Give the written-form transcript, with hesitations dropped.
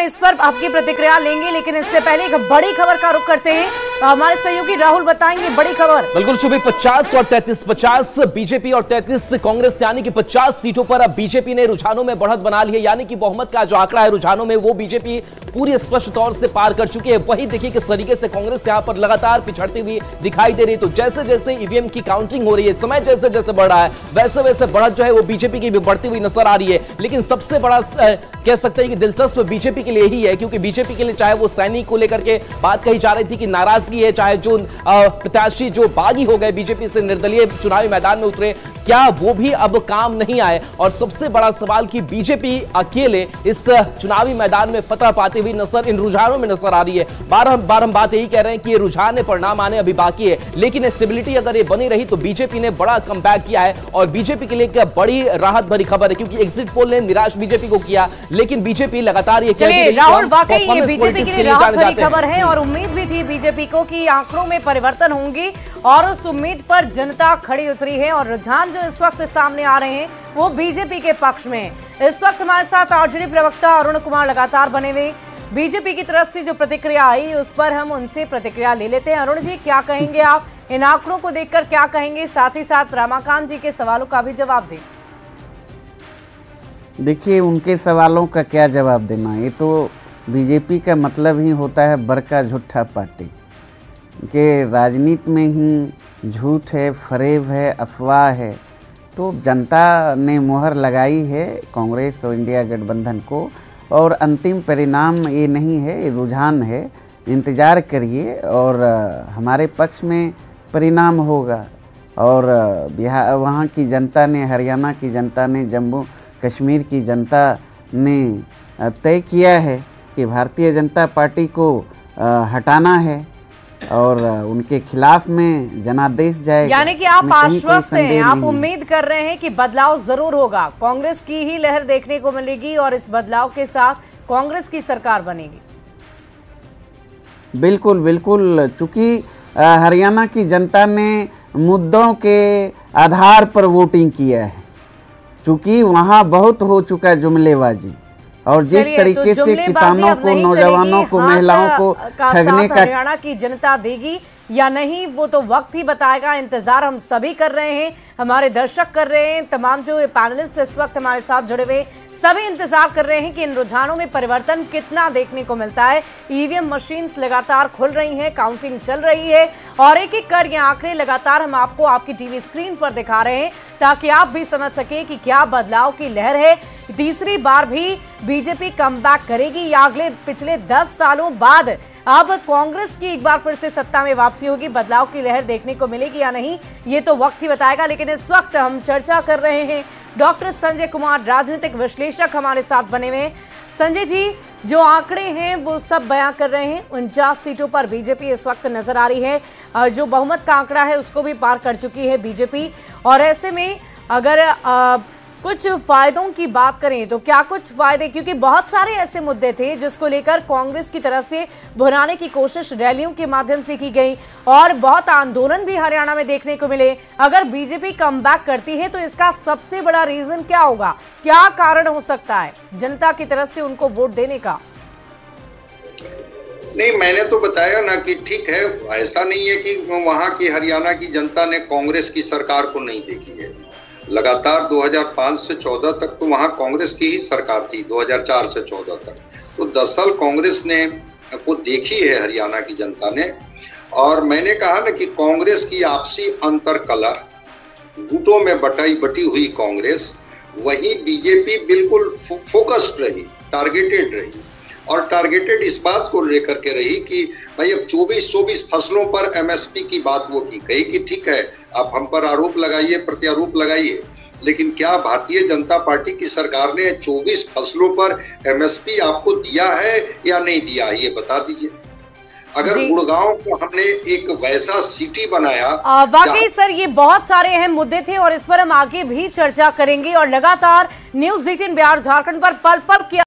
इस पर आपकी प्रतिक्रिया लेंगे, लेकिन इससे पहले एक बड़ी खबर का रुख करते हैं। हमारे सहयोगी राहुल बताएंगे बड़ी खबर। बिल्कुल शुभी, 50 और 33, 50 बीजेपी और 33 कांग्रेस, यानी कि 50 सीटों पर अब बीजेपी ने रुझानों में बढ़त बना ली है। यानी कि बहुमत का जो आंकड़ा है रुझानों में, वो बीजेपी पूरी स्पष्ट तौर से पार कर चुकी है। वही देखिए किस तरीके से कांग्रेस यहां पर लगातार पिछड़ती हुई दिखाई दे रही है। तो जैसे जैसे ईवीएम की काउंटिंग हो रही है, समय जैसे जैसे बढ़ रहा है, वैसे वैसे बढ़त जो है वो बीजेपी की भी बढ़ती हुई नजर आ रही है। लेकिन सबसे बड़ा कह सकते हैं कि दिलचस्प बीजेपी के लिए ही है, क्योंकि बीजेपी के लिए चाहे वो सैनिक को लेकर के बात कही जा रही थी कि नाराजगी है, चाहे जो प्रत्याशी जो बागी हो गए बीजेपी से निर्दलीय चुनावी मैदान में उतरे, क्या वो भी अब काम नहीं आए। और सबसे बड़ा सवाल कि बीजेपी अकेले इस चुनावी मैदान में फतह पाते हुए नजर इन रुझानों में नजर आ रही है। बार हम बात यही कह रहे हैं कि ये रुझान परिणाम आने अभी बाकी है, लेकिन स्टेबिलिटी अगर ये बनी रही तो बीजेपी ने बड़ा कमबैक किया है। और बीजेपी के लिए क्या बड़ी राहत भरी खबर है, क्योंकि एग्जिट पोल ने निराश बीजेपी को किया, लेकिन बीजेपी लगातार ये राहुल वाकई ये बीजेपी के लिए राहत भरी खबर है। और उम्मीद भी थी बीजेपी को कि आंकड़ों में परिवर्तन होंगे, और उस उम्मीद पर जनता खड़ी उतरी है। और रुझान जो इस वक्त सामने आ रहे हैं वो बीजेपी के पक्ष में। इस वक्त हमारे साथ आरजेडी प्रवक्ता अरुण कुमार लगातार बने हुए। बीजेपी की तरफ से जो प्रतिक्रिया आई उस पर हम उनसे प्रतिक्रिया ले लेते हैं। अरुण जी, क्या कहेंगे आप इन आंकड़ों को देखकर, क्या कहेंगे? साथ ही साथ रमाकांत जी के सवालों का भी जवाब दें। देखिए, उनके सवालों का क्या जवाब देना, ये तो बीजेपी का मतलब ही होता है बड़का झूठा पार्टी के। राजनीति में ही झूठ है, फरेब है, अफवाह है। तो जनता ने मुहर लगाई है कांग्रेस और इंडिया गठबंधन को, और अंतिम परिणाम ये नहीं है, ये रुझान है। इंतज़ार करिए और हमारे पक्ष में परिणाम होगा। और बिहार, वहाँ की जनता ने, हरियाणा की जनता ने, जम्मू कश्मीर की जनता ने तय किया है कि भारतीय जनता पार्टी को हटाना है और उनके खिलाफ में जनादेश जाएगा। यानी कि आप आश्वस्त हैं, आप उम्मीद कर रहे हैं कि बदलाव जरूर होगा, कांग्रेस की ही लहर देखने को मिलेगी और इस बदलाव के साथ कांग्रेस की सरकार बनेगी। बिल्कुल बिल्कुल, चूंकि हरियाणा की जनता ने मुद्दों के आधार पर वोटिंग किया है, चूंकि वहां बहुत हो चुका है जुमलेबाजी। और जिस तरीके से किसानों को, नौजवानों को, महिलाओं को ठगने का हरियाणा की जनता देगी या नहीं, वो तो वक्त ही बताएगा। इंतजार हम सभी कर रहे हैं, हमारे दर्शक कर रहे हैं, तमाम जो पैनलिस्ट इस वक्त हमारे साथ जुड़े हुए सभी इंतजार कर रहे हैं कि इन रुझानों में परिवर्तन कितना देखने को मिलता है। ईवीएम मशीन्स लगातार खुल रही हैं, काउंटिंग चल रही है, और एक एक कर ये आंकड़े लगातार हम आपको आपकी टीवी स्क्रीन पर दिखा रहे हैं, ताकि आप भी समझ सके कि क्या बदलाव की लहर है। तीसरी बार भी बीजेपी कमबैक करेगी या अगले पिछले 10 सालों बाद अब कांग्रेस की एक बार फिर से सत्ता में वापसी होगी, बदलाव की लहर देखने को मिलेगी या नहीं, ये तो वक्त ही बताएगा। लेकिन इस वक्त हम चर्चा कर रहे हैं, डॉक्टर संजय कुमार राजनीतिक विश्लेषक हमारे साथ बने हुए। संजय जी, जो आंकड़े हैं वो सब बयां कर रहे हैं, 49 सीटों पर बीजेपी इस वक्त नजर आ रही है, और जो बहुमत का आंकड़ा है उसको भी पार कर चुकी है बीजेपी। और ऐसे में अगर कुछ फायदों की बात करें तो क्या कुछ फायदे, क्योंकि बहुत सारे ऐसे मुद्दे थे जिसको लेकर कांग्रेस की तरफ से भुनाने की कोशिश रैलियों के माध्यम से की गई, और बहुत आंदोलन भी हरियाणा में देखने को मिले। अगर बीजेपी कमबैक करती है तो इसका सबसे बड़ा रीजन क्या होगा, क्या कारण हो सकता है जनता की तरफ से उनको वोट देने का? नहीं, मैंने तो बताया ना कि ठीक है, ऐसा नहीं है कि वहां की हरियाणा की जनता ने कांग्रेस की सरकार को नहीं देखी है। लगातार 2005 से 14 तक तो वहां कांग्रेस की ही सरकार थी, 2004 से 14 तक तो 10 साल कांग्रेस ने को देखी है हरियाणा की जनता ने। और मैंने कहा ना कि कांग्रेस की आपसी अंतरकलह, गुटों में बटी हुई कांग्रेस, वही बीजेपी बिल्कुल फोकस्ड रही, टारगेटेड रही। और टारगेटेड इस बात को लेकर के रही कि भाई अब 24 फसलों पर एमएसपी की बात वो की, कही कि ठीक है आप हम पर आरोप लगाइए, प्रत्यारोप लगाइए, लेकिन क्या भारतीय जनता पार्टी की सरकार ने 24 फसलों पर एमएसपी आपको दिया है या नहीं दिया है, ये बता दीजिए। अगर गुड़गांव को हमने एक वैसा सिटी बनाया, वाकई सर ये बहुत सारे अहम मुद्दे थे और इस पर हम आगे भी चर्चा करेंगे। और लगातार न्यूज़ 18 बिहार झारखंड पर पल पल की